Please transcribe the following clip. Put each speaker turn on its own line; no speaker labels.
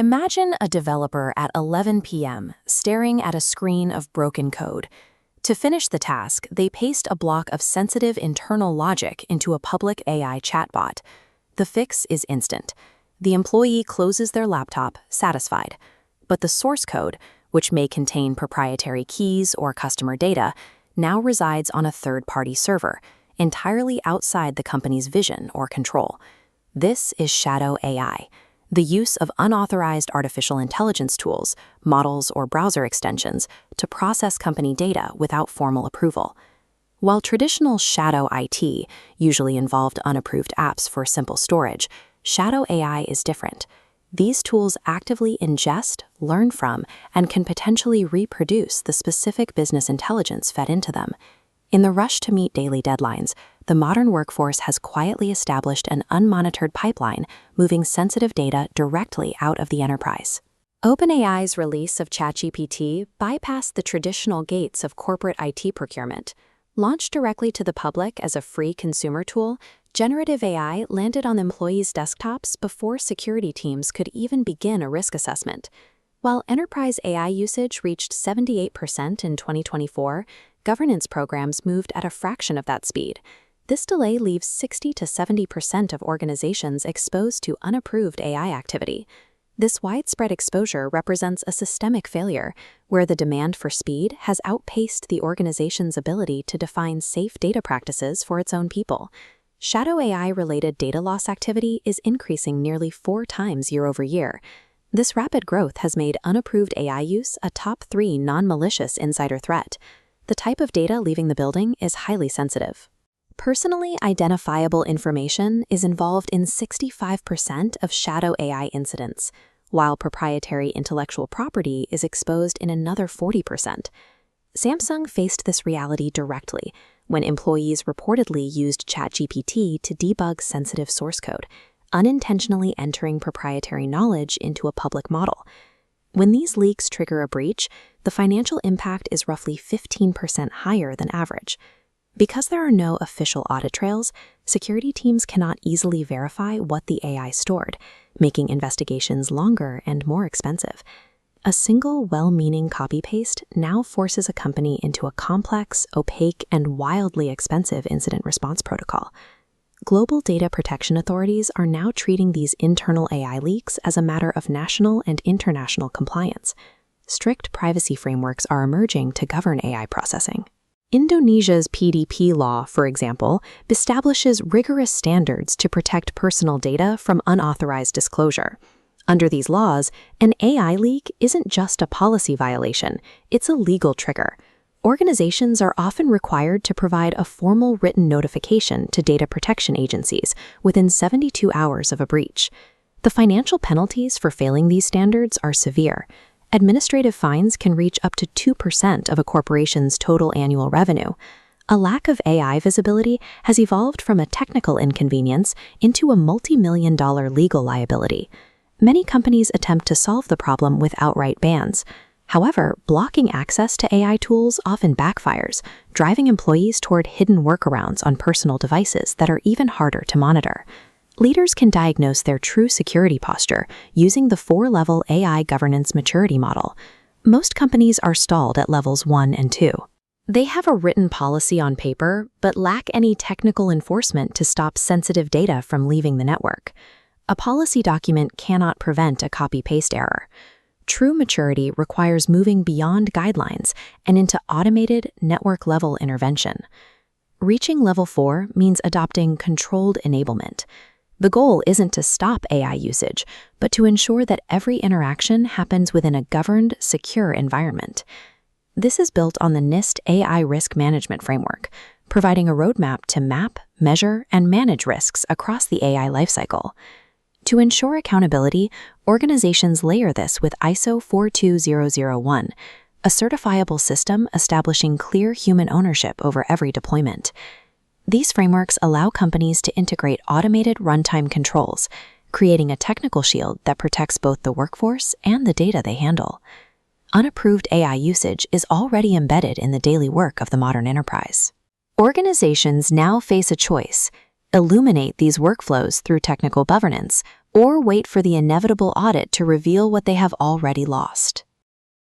Imagine a developer at 11 p.m. staring at a screen of broken code. To finish the task, they paste a block of sensitive internal logic into a public AI chatbot. The fix is instant. The employee closes their laptop, satisfied. But the source code, which may contain proprietary keys or customer data, now resides on a third-party server, entirely outside the company's vision or control. This is shadow AI, the use of unauthorized artificial intelligence tools, models, or browser extensions to process company data without formal approval. While traditional shadow IT usually involved unapproved apps for simple storage, shadow AI is different. These tools actively ingest, learn from, and can potentially reproduce the specific business intelligence fed into them. In the rush to meet daily deadlines, the modern workforce has quietly established an unmonitored pipeline moving sensitive data directly out of the enterprise. OpenAI's release of ChatGPT bypassed the traditional gates of corporate IT procurement. Launched directly to the public as a free consumer tool, generative AI landed on employees' desktops before security teams could even begin a risk assessment. While enterprise AI usage reached 78% in 2024, governance programs moved at a fraction of that speed. This delay leaves 60 to 70% of organizations exposed to unapproved AI activity. This widespread exposure represents a systemic failure, where the demand for speed has outpaced the organization's ability to define safe data practices for its own people. Shadow AI-related data loss activity is increasing nearly 4 times year over year. This rapid growth has made unapproved AI use a top 3 non-malicious insider threat. The type of data leaving the building is highly sensitive. Personally identifiable information is involved in 65% of shadow AI incidents, while proprietary intellectual property is exposed in another 40%. Samsung faced this reality directly when employees reportedly used ChatGPT to debug sensitive source code, unintentionally entering proprietary knowledge into a public model. When these leaks trigger a breach, the financial impact is roughly 15% higher than average. Because there are no official audit trails, security teams cannot easily verify what the AI stored, making investigations longer and more expensive. A single well-meaning copy-paste now forces a company into a complex, opaque, and wildly expensive incident response protocol. Global data protection authorities are now treating these internal AI leaks as a matter of national and international compliance. Strict privacy frameworks are emerging to govern AI processing. Indonesia's PDP law, for example, establishes rigorous standards to protect personal data from unauthorized disclosure. Under these laws, an AI leak isn't just a policy violation, it's a legal trigger. Organizations are often required to provide a formal written notification to data protection agencies within 72 hours of a breach. The financial penalties for failing these standards are severe. Administrative fines can reach up to 2% of a corporation's total annual revenue. A lack of AI visibility has evolved from a technical inconvenience into a multi-million-dollar legal liability. Many companies attempt to solve the problem with outright bans. However, blocking access to AI tools often backfires, driving employees toward hidden workarounds on personal devices that are even harder to monitor. Leaders can diagnose their true security posture using the 4-level AI governance maturity model. Most companies are stalled at levels 1 and 2. They have a written policy on paper, but lack any technical enforcement to stop sensitive data from leaving the network. A policy document cannot prevent a copy-paste error. True maturity requires moving beyond guidelines and into automated, network-level intervention. Reaching level 4 means adopting controlled enablement. The goal isn't to stop AI usage, but to ensure that every interaction happens within a governed, secure environment. This is built on the NIST AI Risk Management Framework, providing a roadmap to map, measure, and manage risks across the AI lifecycle. To ensure accountability, organizations layer this with ISO 42001, a certifiable system establishing clear human ownership over every deployment. These frameworks allow companies to integrate automated runtime controls, creating a technical shield that protects both the workforce and the data they handle. Unapproved AI usage is already embedded in the daily work of the modern enterprise. Organizations now face a choice: illuminate these workflows through technical governance or wait for the inevitable audit to reveal what they have already lost.